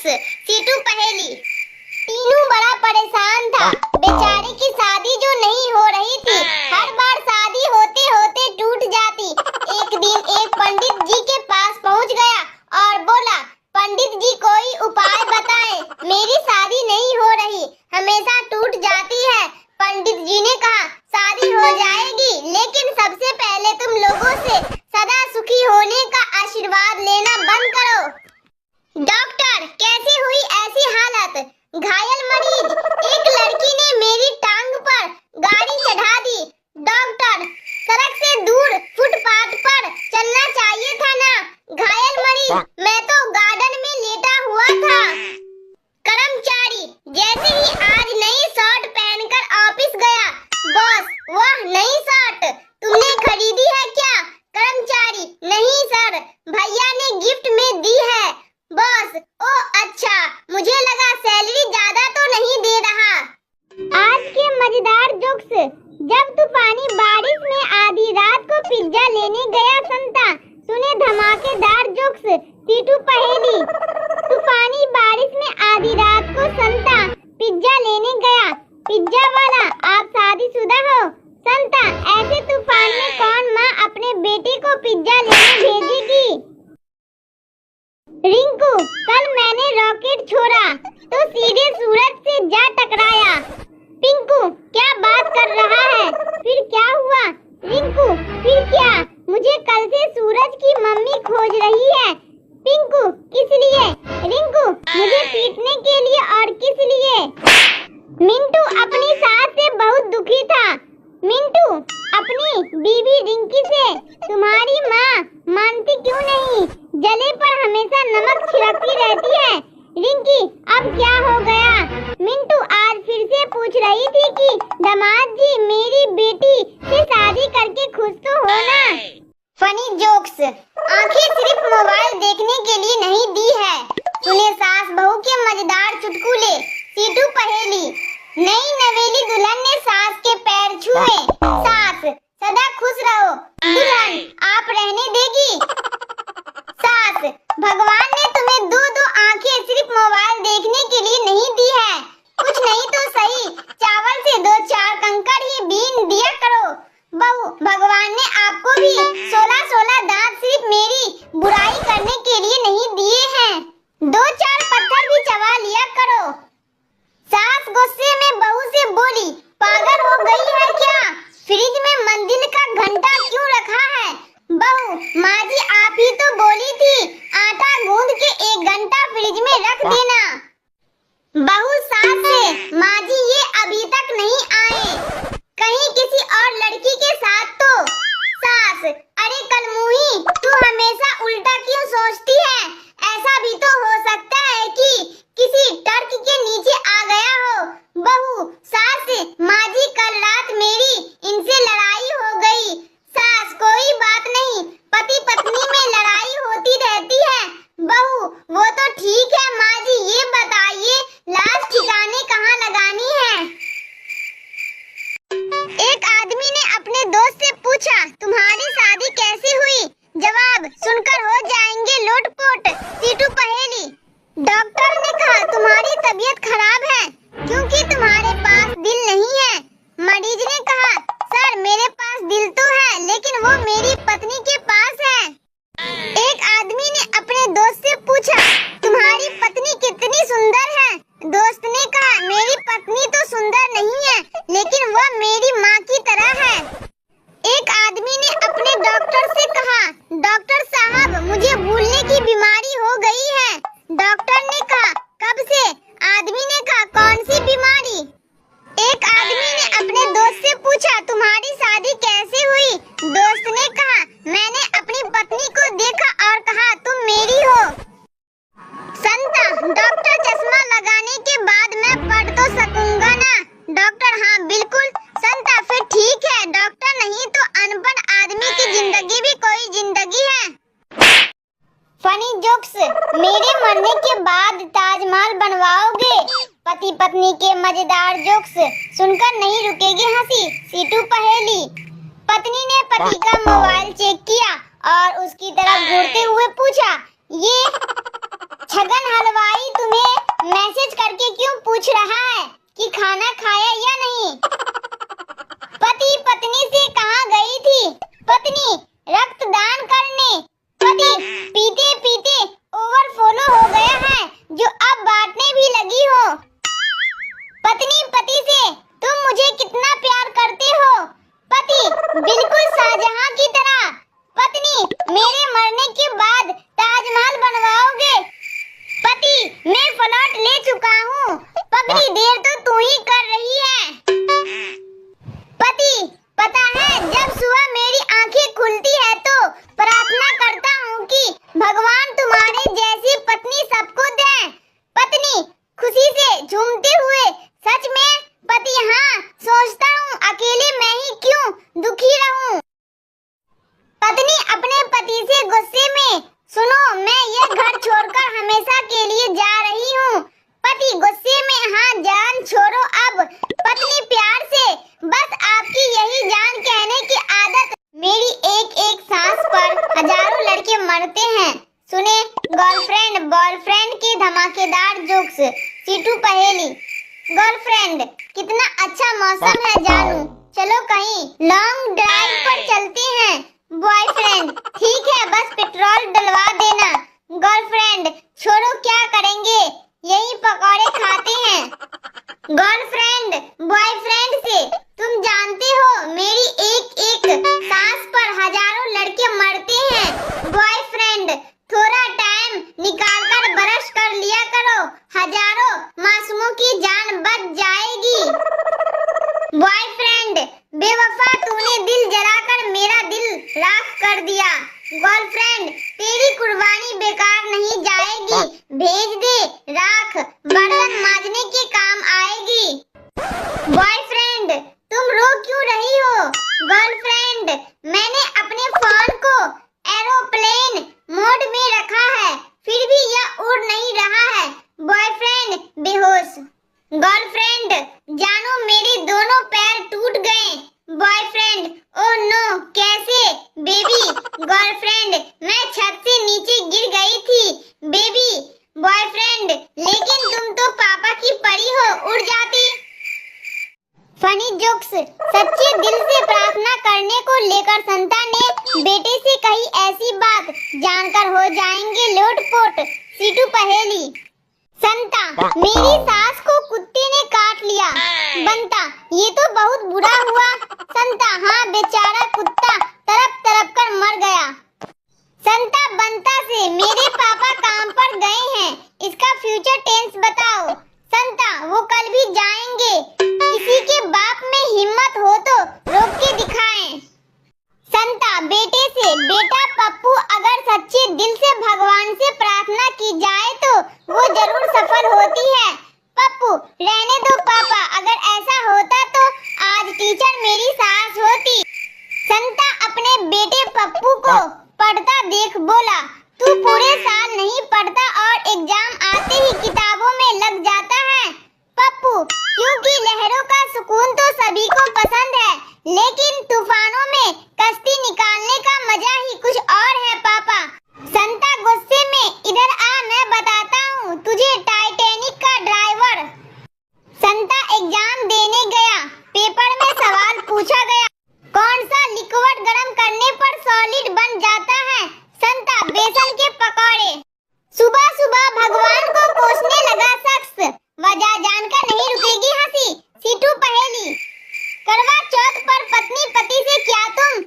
Situ पहेली। तीनू बड़ा परेशान था, बेचारे की शादी जो नहीं हो रही थी, हर बार शादी होते होते टूट जाती। एक दिन एक पंडित जी के पास पहुंच गया और बोला, पंडित जी कोई उपाय बताएं, मेरी शादी नहीं हो रही, हमेशा टूट जाती है। पंडित जी ने कहा, शादी हो जाएगी, लेकिन सबसे पहले तुम लोगों से सदा सुखी होने का आशीर्वाद लेना बंद करो। डॉक्टर, कैसे हुई ऐसी हालत? घायल मरीज, एक लड़की ने मेरी टांग पर गाड़ी चढ़ा दी। डॉक्टर, सड़क से दूर फुटपाथ पर चलना चाहिए था ना। घायल मरीज, मैं तो गार्डन में लेटा हुआ था। कर्मचारी, जैसे ही आज नई शर्ट पहनकर ऑफिस गया, बॉस, वह नई शर्ट तुमने खरीदी है क्या? कर्मचारी, नहीं सर, भैया ने गिफ्ट में दी है। बॉस, ओ अच्छा, मुझे लगा सैलरी ज्यादा तो नहीं दे रहा। आज के मजेदार जोक्स। जब तूफानी बारिश में आधी रात को पिज्जा लेने गया संता, सुने धमाकेदार जोक्स। सीटू पहेली। तूफानी बारिश में आधी रात को संता पिज्जा लेने गया। पिज्जा वाला, आप शादीशुदा हो? संता, ऐसे तूफान में कौन माँ अपने बेटे को पिज्जा लेने भेजेगी? रिंकू, कल मैंने रॉकेट छोड़ा तो सीधे सूरज से जा टकराया। पिंकू, क्या बात कर रहा है? फिर क्या हुआ? रिंकू, फिर क्या? मुझे कल से सूरज की मम्मी खोज रही है। पिंकू, किस लिए? रिंकू, मुझे पीटने के लिए। और किस लिए? मिंटू अपनी सास से बहुत दुखी था। मिंटू, अपनी बीवी रिंकी से, तुम्हारी माँ मानती क्यों नहीं? जले पर हमेशा नमक छिड़कती रहती है। रिंकी, अब क्या हो गया? मिंटू आज फिर से पूछ रही थी कि दामाद जी मेरी बेटी से शादी करके खुश तो हो ना। Funny jokes. आंखें सिर्फ मोबाइल देखने के लिए नहीं दी है। सुने सास बहू के मजेदार चुटकुले। सीटू पहेली। नई नवेली दुल्हन ने सास के पैर छुए। सास, सदा खुश रहो। दुल्हन, आप रहने देगी? सास, भगवान ने तुम्हें दो आंखें सिर्फ मोबाइल देखने के लिए नहीं दी है। कुछ नहीं तो सही, चावल से 2-4 कंकड़ ही बीन दिया करो। बहू, भगवान ने आपको भी 16 दांत सिर्फ मेरी बुराई करने के लिए नहीं दिए हैं। 2-4 पत्थर भी चबा लिया करो। सास गुस्से में बहू से बोली, पागल हो गई है क्या? फ्रिज में मंदिर का घंटा क्यों रखा है? बहू, माँ जी आप ही तो बोली थी आटा गूंद के 1 घंटा फ्रिज में रख देना। बहू सास से, माँ जी ये अभी तक नहीं आए, कहीं किसी और लड़की के साथ तो? सास, अरे कलमुही, तू हमेशा उल्टा क्यों सोचती है? ऐसा भी तो हो सकता है कि किसी टर्क के नीचे आ गया हो। बहू सास से, माँ जी कल रात मेरी इनसे लड़ाई हो गई। सास, कोई बात नहीं, पति पत्नी में लड़ाई होती रहती है। बहू, वो तो ठीक है माँ जी, ये बताइए लाश ठिकाने कहाँ लगानी है? एक आदमी ने अपने दोस्त से पूछा, तुम्हारी शादी कैसे हुई? जवाब सुनकर हो जाएंगे लोटपोट। सीटू पहेली। डॉक्टर ने कहा, तुम्हारी तबीयत खराब है क्योंकि तुम्हारे पास दिल नहीं है। मरीज ने कहा, सर मेरे पास दिल तो है, लेकिन वो मेरी पत्नी के पास है। एक आदमी ने अपने दोस्त से पूछा, तुम्हारी पत्नी कितनी सुंदर है? दोस्त ने कहा, मेरी पत्नी तो सुंदर नहीं है, लेकिन वह मेरी माँ की तरह है। एक आदमी ने अपने डॉक्टर से कहा, डॉक्टर साहब मुझे भूलने की बीमारी हो गई है। डॉक्टर ने कहा, कब से? आदमी ने कहा, कौन सी बीमारी? एक आदमी ने अपने दोस्त से पूछा, तुम्हारी शादी कैसे हुई? दोस्त ने कहा, मैंने अपनी पत्नी को देखा और कहा तुम मेरी हो। संता, डॉक्टर चश्मा लगाने के बाद मैं पढ़ तो सकूंगा ना? डॉक्टर, हाँ बिल्कुल। संता, फिर ठीक है डॉक्टर, नहीं तो अनपढ़ आदमी की जिंदगी भी कोई जिंदगी है। Funny jokes. मेरे मरने के बाद ताजमहल बनवाओगे? पति पत्नी के मजेदार जोक्स सुनकर नहीं रुकेगी हंसी। सीटू पहेली। पत्नी ने पति का मोबाइल चेक किया और उसकी तरफ घूरते हुए पूछा, ये छगन हलवाई तुम्हें मैसेज करके क्यों पूछ रहा है कि खाना खाया या नहीं? पति पत्नी से कहाँ गई थी? पत्नी रक्तदान करने। पति पीते पीते ओवरफ्लो हो गया है जो अब बांटने भी लगी हो। पत्नी पति से तुम मुझे कितना प्यार करते हो? पति बिल्कुल शाहजहां की तरह। पत्नी मेरे मरने के बाद ताजमहल बनवाओगे? पति मैं फ्लैट ले चुका हूँ, पगड़ी देर तो तू ही कर रही है। पति पता है जब सुबह मेरी आंखें खुलती है तो प्रार्थना करता हूँ कि भगवान तुम्हारे जैसी पत्नी सबको दे। पत्नी खुशी से झूमते हुए सच में? पति हाँ, सोचता हूँ अकेले मैं ही क्यों दुखी रहूं। पत्नी अपने पति से गुस्से में, सुनो मैं ये घर छोड़कर हमेशा के लिए जा रही हूँ। पति गुस्से में, हाँ जान छोड़ो अब। पत्नी प्यार से, बस आपकी यही जान कहने की आदत। मेरी एक एक सांस पर हजारों लड़के मरते हैं। सुने गर्लफ्रेंड बॉयफ्रेंड के धमाकेदार जोक्स। सीटू पहेली। गर्लफ्रेंड कितना अच्छा मौसम है जानू, चलो कहीं लॉन्ग ड्राइव पर चलते हैं। बॉयफ्रेंड ठीक है बस पेट्रोल डलवा देना। गर्लफ्रेंड छोड़ो क्या करेंगे, यही पकौड़े खाते हैं। गर्लफ्रेंड बॉयफ्रेंड से, तुम जानते हो मेरी एक एक सांस पर हजारों लड़के मरते हैं। बॉयफ्रेंड थोड़ा टाइम निकालकर ब्रश कर लिया करो, हजारों मासूमों की जान बच जाएगी। बॉयफ्रेंड बेवफा तूने दिल जलाकर मेरा दिल राख कर दिया। गर्लफ्रेंड तेरी कुर्बानी बेकार नहीं जाएगी, भेज दे राख, बर्तन मांजने के काम आएगी। बॉयफ्रेंड तुम रो क्यों रही हो? गर्लफ्रेंड मैंने अपने फोन को एरोप्लेन मोड में रखा है फिर भी यह उड़ नहीं रहा है। बॉयफ्रेंड बेहोश। गर्लफ्रेंड जानो मेरे दोनों पैर टूट गए। बॉयफ्रेंड ओह नो कैसे? बेबी गर्लफ्रेंड मैं छत से नीचे गिर गई थी बेबी। बॉयफ्रेंड लेकिन तुम तो पापा की परी हो, उड़ जाती। Funny jokes. सच्चे दिल से प्रार्थना करने को लेकर संता ने बेटे से कही ऐसी बात जानकर हो जाएंगे लोटपोट। सीटू पहेली। संता मेरी सास को कुत्ते ने काट लिया। बंता ये तो बहुत बुरा हुआ। संता हाँ बेचारा कुत्ता तड़प तड़प कर मर गया। संता बंता से मेरे पापा काम पर गए हैं, इसका फ्यूचर टेंस बताओ। संता वो कल भी जाएंगे, किसी के बाप में हिम्मत हो तो रोक के दिखाएं। संता बेटे से, बेटा पप्पू अगर सच्चे दिल से भगवान से प्रार्थना की जाए तो वो जरूर सफल होती है। पप्पू रहने दो पापा, अगर ऐसा होता तो आज टीचर मेरी सास होती। संता अपने बेटे पप्पू को पढ़ता देख बोला, तू पूरे साल नहीं पढ़ता और एग्जाम आते ही किताबों में लग जाता है। पप्पू क्योंकि लहरों का सुकून तो सभी को पसंद है, लेकिन तूफानों में कश्ती निकालने का मजा ही कुछ और है पापा। संता गुस्से में, इधर आ मैं बताता हूँ तुझे टाइटैनिक का ड्राइवर। संता एग्जाम देने गया, पेपर में सवाल पूछा गया, कौन सा लिक्विड गर्म करने पर सॉलिड बन जाता है? संता बेसन के पकौड़े। सुबह सुबह भगवान को कोसने लगा शख्स, वजह जानकर नहीं रुकेगी हंसी। सीटू पहेली। करवा चौथ पर पत्नी पति से क्या तुम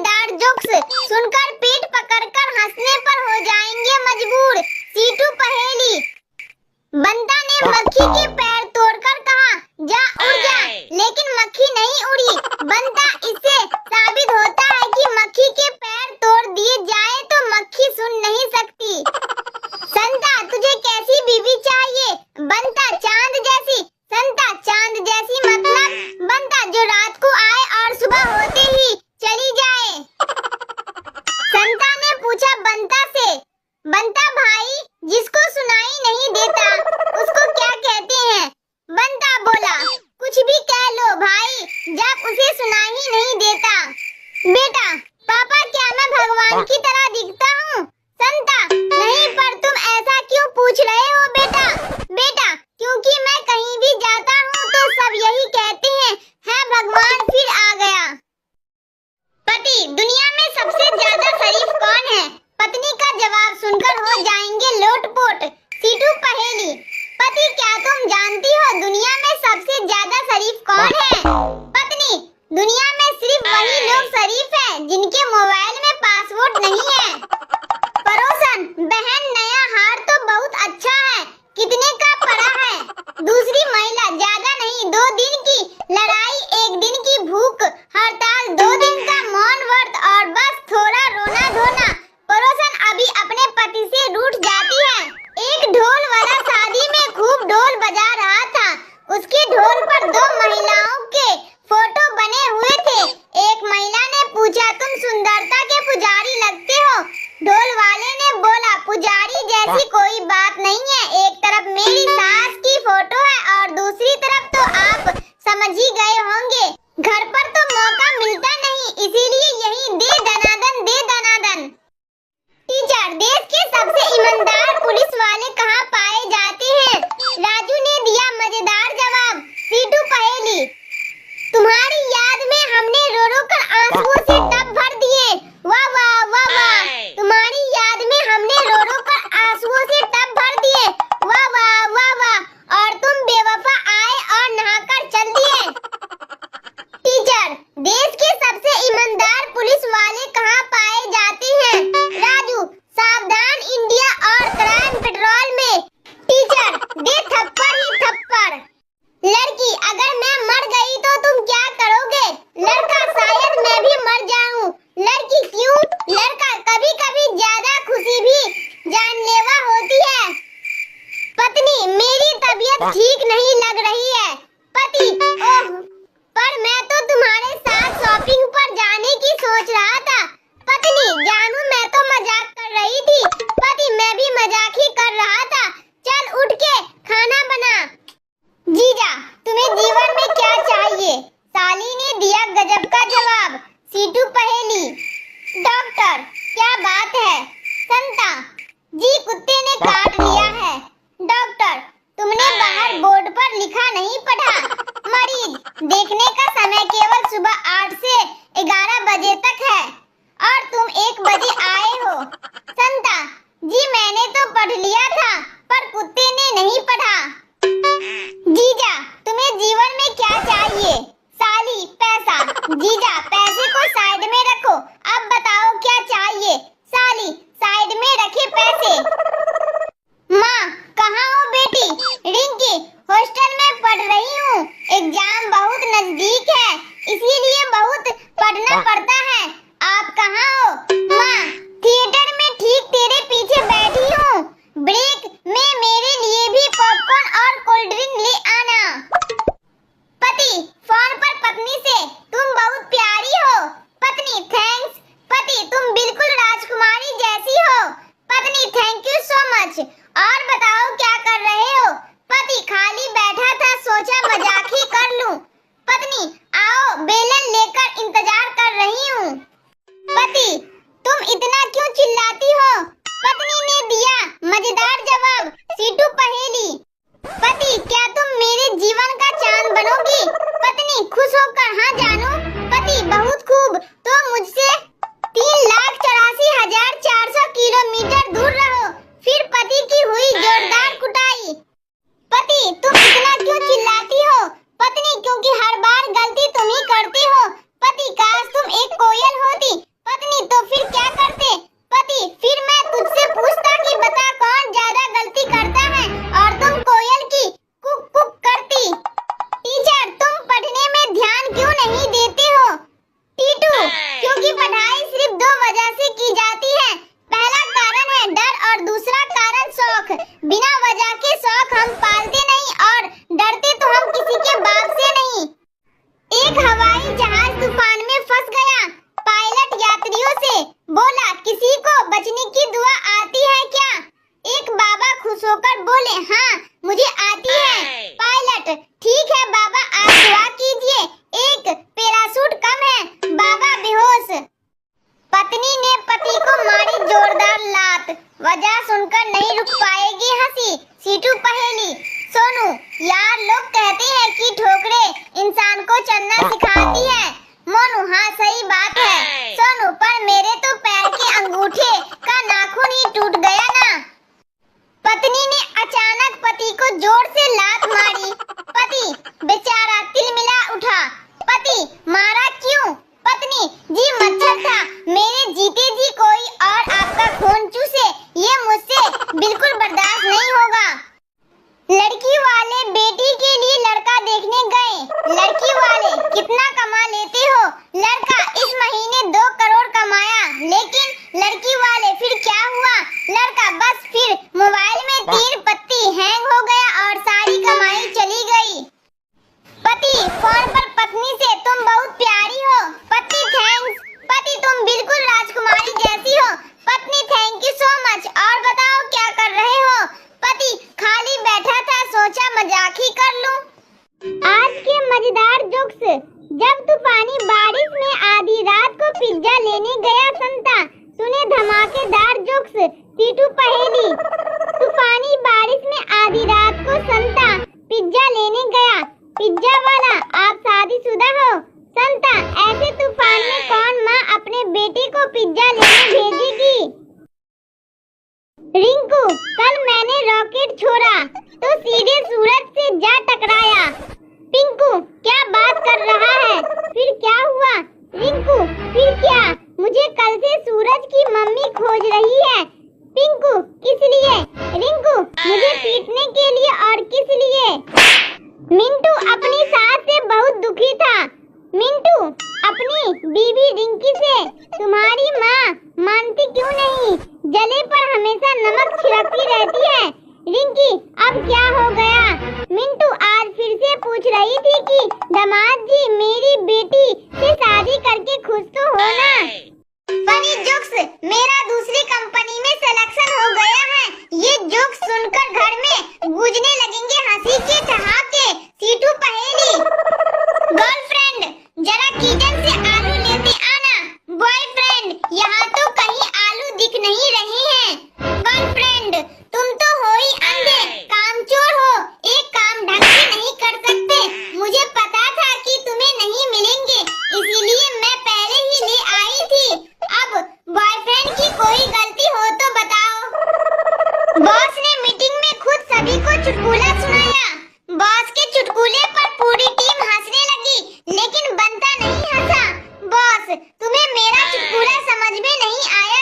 मजेदार जोक्स सुनकर पीठ पकड़कर हंसने पर हो जाएंगे मजबूर। सीटू पहेली। बंता ने मक्खी के पैर तोड़कर कहा, जा उड़ जा, लेकिन मक्खी नहीं उड़ी। बंता, इससे साबित होता है कि मक्खी के पैर तोड़ दिए जाए तो मक्खी सुन नहीं सकती। संता, तुझे कैसी बीवी चाहिए? बंता, चांद जैसी। संता, चांद जैसी मतलब? बंता, जो रात को आए और सुबह होते ही चली जाए। संता ने पूछा बंता से, बंता भाई, जिसको सुनाई नहीं देता उसको क्या कहते हैं? बंता बोला, कुछ भी कह लो भाई, जब उसे सुनाई नहीं देता। बेटा, पापा, क्या मैं भगवान की तरह दिखता हूँ? संता, नहीं, पर तुम ऐसा क्यों पूछ रहे हो बेटा? बेटा, क्योंकि मैं कहीं भी जाता हूँ तो सब यही कहते हैं, है भगवान फिर आ गया। पति, दुनिया में सबसे ज्यादा शरीफ कौन है? पत्नी का जवाब सुनकर हो जाएंगे लोटपोट। सीटू पहेली। पति, क्या तुम जानती हो दुनिया में सबसे ज्यादा शरीफ कौन है? पत्नी, दुनिया में सिर्फ वही लोग शरीफ हैं जिनके मोबाइल में पासवर्ड नहीं है। पड़ोसन, बहन, नया हार तो बहुत अच्छा है, कितने का पड़ा है? दूसरी महिला, ज्यादा नहीं, 2 दिन की लड़ाई, 1 दिन की भूख हड़ताल, 2 दिन का मौन व्रत और बस थोड़ा रोना धोना। पड़ोसन अभी अपने पति से रूठ जाती है। एक ढोल वाला शादी में खूब ढोल बजा रहा था। उसके ढोल पर 2 महिलाओं के फोटो बने हुए थे। एक महिला ने पूछा, तुम सुंदरता के पुजारी लगते हो? ढोल वाले ने बोला, पुजारी जैसी कोई बात नहीं है, एक तरफ मेरी सास की फोटो है और दूसरी तरफ तो आप समझ ही गए होंगे, घर पर तो मौका मिलता नहीं, इसीलिए यही दे दनादन, दे दनादन। टीचर, देश के सबसे ईमानदार पुलिस वाले कहाँ पाए जाते हैं? राजू ने दिया मजेदार जवाब। सीटू पहेली। तुम्हारी याद में हमने रो रो कर आंसुओं से टब भर दिए। वाह वाह वाह वाह। तुम्हारी याद से बोला, किसी को बचने की दुआ आती है क्या? एक बाबा खुश होकर बोले, हाँ मुझे आती है। पायलट, ठीक है बाबा, आप दुआ कीजिए, एक पैराशूट कम है। बाबा बेहोश। पत्नी ने पति को मारी जोरदार लात, वजह सुनकर नहीं रुक पाएगी हंसी। सीटू पहेली। सोनू, यार लोग कहते हैं कि ठोकरें इंसान को चलना सिखाती है। मोनू, हाँ सही बात है। सोनू, पर मेरे तो पैर के अंगूठे का नाखून ही टूट गया ना। पत्नी ने अचानक पति को जोर से लात मारी। पति बेचारा तिलमिला उठा। पति, मारा क्यों? पत्नी, जी मच्छर था, मेरे जीते जी कोई और आपका खून चूसे, ये मुझसे बिल्कुल बर्दाश्त नहीं होगा। लड़की वाले बेटी के लिए लड़का देखने गए। लड़की वाले, कितना कमा लेते हो? लड़का, इस महीने 2 करोड़ कमाया। लेकिन लड़की वाले, फिर क्या हुआ? लड़का, बस फिर मोबाइल में 3 पत्ती हैंग हो गया और सारी कमाई चली गई। पति फोन पर पत्नी से, तुम बहुत प्यारी हो। पति, थैंक्स। पति, तुम बिल्कुल राजकुमारी जैसी हो। पत्नी, थैंक यू सो मच। और बताओ क्या कर रहे हो? पति, खाली बैठा था, सोचा मजाक ही कर लूं। आज के मजेदार जोक्स। जब तूफानी बारिश में आधी रात को पिज्जा लेने गया संता, सुने धमाकेदार जोक्स। सीटू पहेली। तूफानी बारिश में आधी रात को संता पिज्जा लेने गया। पिज्जा वाला, आप शादीशुदा हो? संता, ऐसे तूफान में कौन माँ अपने बेटे को पिज्जा लेने भेजेगी? रिंकू, कल मैंने रॉकेट छोड़ा तो सीधे सूरज से जा टकराया। पिंकू, क्या बात कर रहा है? फिर क्या हुआ? रिंकू, फिर क्या? मुझे कल से सूरज की मम्मी खोज रही है। पिंकू, किस लिए? रिंकू, मुझे पीटने के लिए। और किस लिए? मिंटू अपनी सास से बहुत दुखी था। मिंटू, अपनी बीवी रिंकी से, तुम्हारी माँ मानती क्यों नहीं? जले पर हमेशा नमक छिड़कती रहती है। रिंकी, अब क्या हो गया? मिंटू आज फिर से पूछ रही थी कि दामाद जी मेरी बेटी से शादी करके खुश तो हो ना। फनी जोक्स, मेरा दूसरी कंपनी में सिलेक्शन हो गया है। ये जोक्स सुनकर घर में गूंजने लगेंगे हंसी के ठहाके। सीटू पहेली। गर्लफ्रेंड, जरा किचन से आलू लेते आना। बॉयफ्रेंड, यहाँ तो कहीं आलू दिख नहीं रहे हैं। गर्लफ्रेंड, तुम तो हो ही अंधे, कामचोर हो, एक काम ढंग से नहीं कर सकते। मुझे पता था कि तुम्हें नहीं मिलेंगे, इसीलिए मैं पहले ही ले आई थी। अब बॉयफ्रेंड की कोई गलती हो तो बताओ। बॉस ने मीटिंग में खुद सभी को चुटकुला सुनाया। बॉस के चुटकुले पर पूरी टीम हंसने लगी, लेकिन बनता नहीं हंसा। बॉस, तुम्हें मेरा चुटकुला समझ में नहीं आया